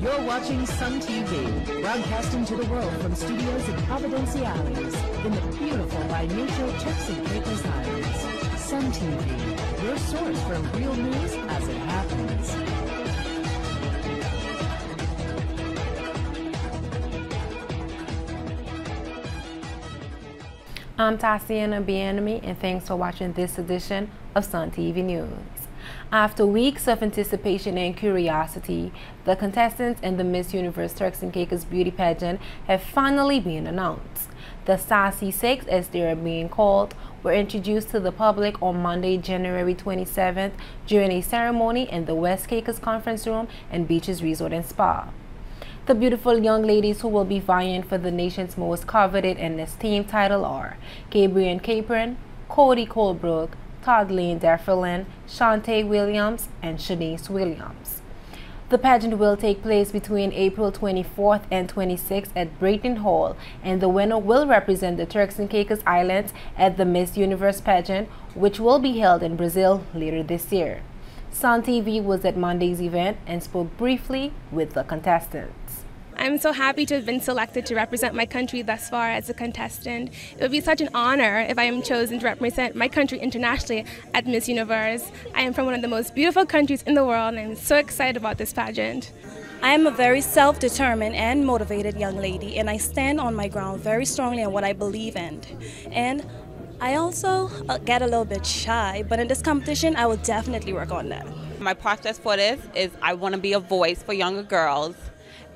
You're watching Sun TV, broadcasting to the world from studios in Providenciales, in the beautiful by nature Turks and Caicos Islands. Sun TV, your source for real news as it happens. I'm Tatiana Bienemy, and thanks for watching this edition of Sun TV News. After weeks of anticipation and curiosity, the contestants in the Miss Universe Turks and Caicos beauty pageant have finally been announced. The Sassy Six, as they are being called, were introduced to the public on Monday, January 27th during a ceremony in the West Caicos Conference Room and Beaches Resort and Spa. The beautiful young ladies who will be vying for the nation's most coveted and esteemed title are Gabrielle Capron, Cody Colebrook, Toddleen Defferlin, Shantae Williams, and Shanice Williams. The pageant will take place between April 24th and 26th at Brayton Hall, and the winner will represent the Turks and Caicos Islands at the Miss Universe pageant, which will be held in Brazil later this year. Sun TV was at Monday's event and spoke briefly with the contestants. I'm so happy to have been selected to represent my country thus far as a contestant. It would be such an honor if I am chosen to represent my country internationally at Miss Universe. I am from one of the most beautiful countries in the world, and I'm so excited about this pageant. I am a very self-determined and motivated young lady, and I stand on my ground very strongly on what I believe in. And I also get a little bit shy, but in this competition, I will definitely work on that. My process for this is I want to be a voice for younger girls,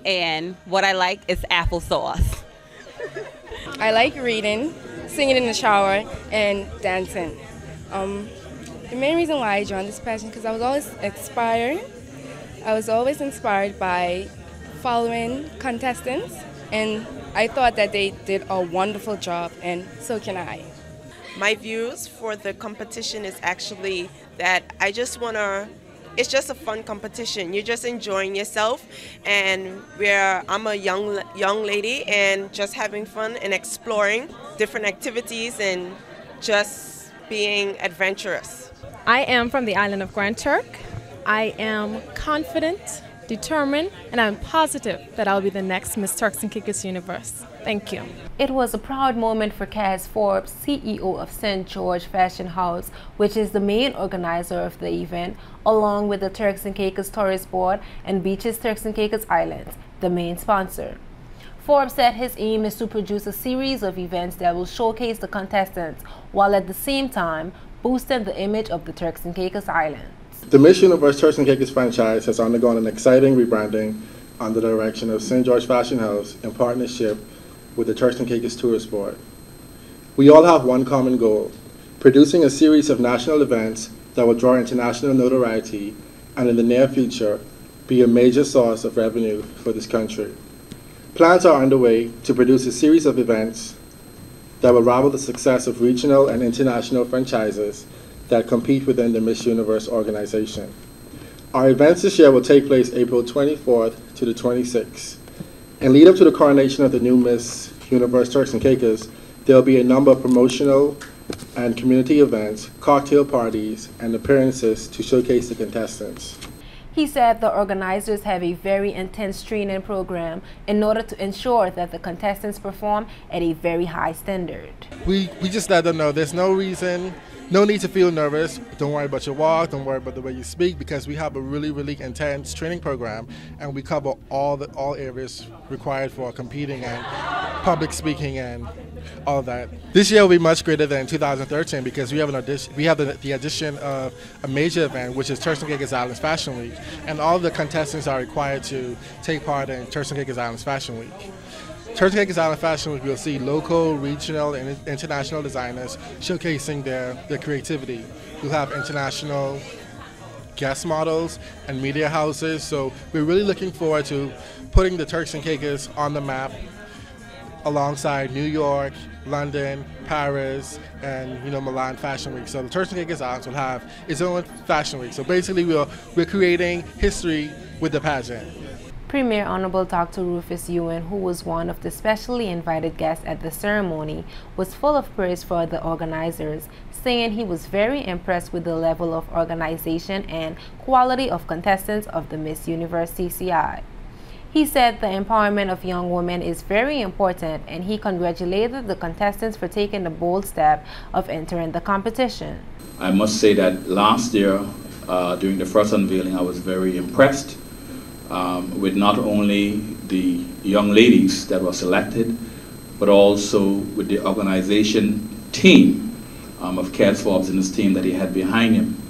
and what I like is applesauce. I like reading, singing in the shower, and dancing. The main reason why I joined this pageant is because I was always inspired by following contestants, and I thought that they did a wonderful job, and so can I. My views for the competition is actually that it's just a fun competition. You're just enjoying yourself, and I'm a young lady and just having fun and exploring different activities and just being adventurous. I am from the island of Grand Turk. I am confident, determined, and I'm positive that I'll be the next Miss Turks and Caicos Universe. Thank you. It was a proud moment for Kaz Forbes, CEO of St. George Fashion House, which is the main organizer of the event, along with the Turks and Caicos Tourist Board and Beaches Turks and Caicos Islands, the main sponsor. Forbes said his aim is to produce a series of events that will showcase the contestants, while at the same time boosting the image of the Turks and Caicos Islands. The Miss Universe Turks and Caicos franchise has undergone an exciting rebranding under the direction of St. George Fashion House in partnership with the Turks and Caicos Tourist Board. We all have one common goal: producing a series of national events that will draw international notoriety and in the near future be a major source of revenue for this country. Plans are underway to produce a series of events that will rival the success of regional and international franchises that compete within the Miss Universe organization. Our events this year will take place April 24th to the 26th. In lead up to the coronation of the new Miss Universe Turks and Caicos, there will be a number of promotional and community events, cocktail parties, and appearances to showcase the contestants. He said the organizers have a very intense training program in order to ensure that the contestants perform at a very high standard. We just let them know there's no need to feel nervous. Don't worry about your walk, don't worry about the way you speak, because we have a really intense training program, and we cover all areas required for competing and public speaking and all of that. This year will be much greater than 2013 because we have the addition of a major event, which is Turks and Caicos Islands Fashion Week, and all the contestants are required to take part in Turks and Caicos Islands Fashion Week. Turks and Caicos Island Fashion Week, we'll see local, regional, and international designers showcasing their creativity. We'll have international guest models and media houses, so we're really looking forward to putting the Turks and Caicos on the map alongside New York, London, Paris, and Milan Fashion Week. So the Turks and Caicos Islands will have its own fashion week. So basically we're creating history with the pageant. Premier Honorable Dr. Rufus Ewan, who was one of the specially invited guests at the ceremony, was full of praise for the organizers, saying he was very impressed with the level of organization and quality of contestants of the Miss Universe CCI. He said the empowerment of young women is very important, and he congratulated the contestants for taking the bold step of entering the competition. I must say that last year, during the first unveiling, I was very impressed with not only the young ladies that were selected, but also with the organization team of Cass Forbes and his team that he had behind him,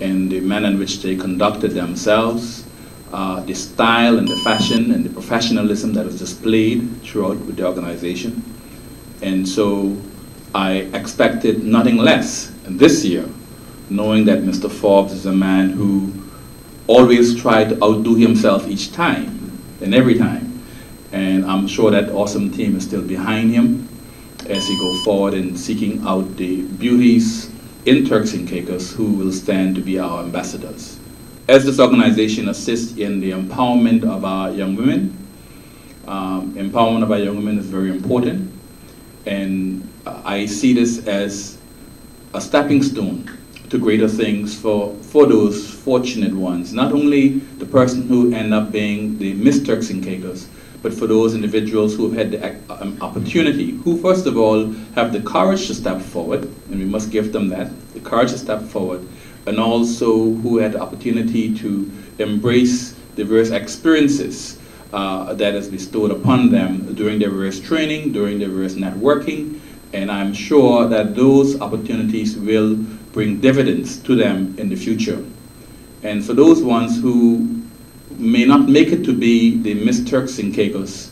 and the manner in which they conducted themselves, the style and the fashion and the professionalism that was displayed throughout with the organization. And so I expected nothing less this year, knowing that Mr. Forbes is a man who always tried to outdo himself each time and every time. And I'm sure that awesome team is still behind him as he goes forward in seeking out the beauties in Turks and Caicos who will stand to be our ambassadors. As this organization assists in the empowerment of our young women, empowerment of our young women is very important. And I see this as a stepping stone to greater things for those fortunate ones. Not only the person who end up being the Miss Turks and Caicos, but for those individuals who have had the opportunity, who first of all have the courage to step forward, and we must give them that, the courage to step forward, and also who had the opportunity to embrace the various experiences that is bestowed upon them during their various training, during their various networking, and I'm sure that those opportunities will bring dividends to them in the future. And for those ones who may not make it to be the Miss Turks and Caicos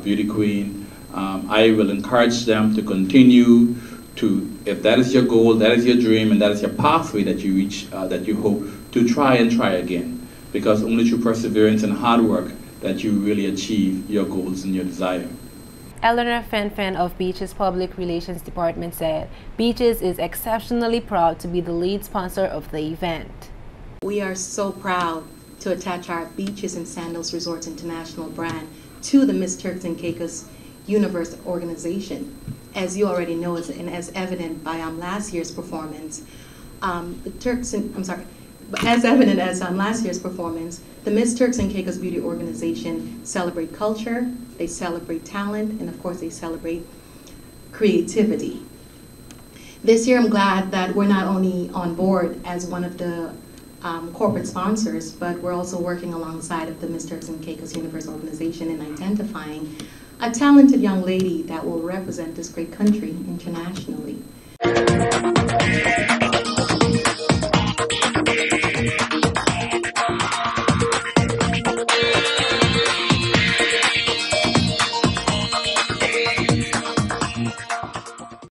beauty queen, I will encourage them to continue to, if that is your goal, that is your dream, and that is your pathway that you reach, that you hope, to try and try again. Because only through perseverance and hard work that you really achieve your goals and your desire. Eleanor Fenfen of Beaches Public Relations Department said, Beaches is exceptionally proud to be the lead sponsor of the event. We are so proud to attach our Beaches and Sandals Resorts International brand to the Miss Turks and Caicos Universe organization. As you already know, and as evident by last year's performance, as evident as last year's performance, the Miss Turks and Caicos Beauty Organization celebrate culture, they celebrate talent, and of course they celebrate creativity. This year I'm glad that we're not only on board as one of the corporate sponsors, but we're also working alongside of the Miss Turks and Caicos Universe organization in identifying a talented young lady that will represent this great country internationally.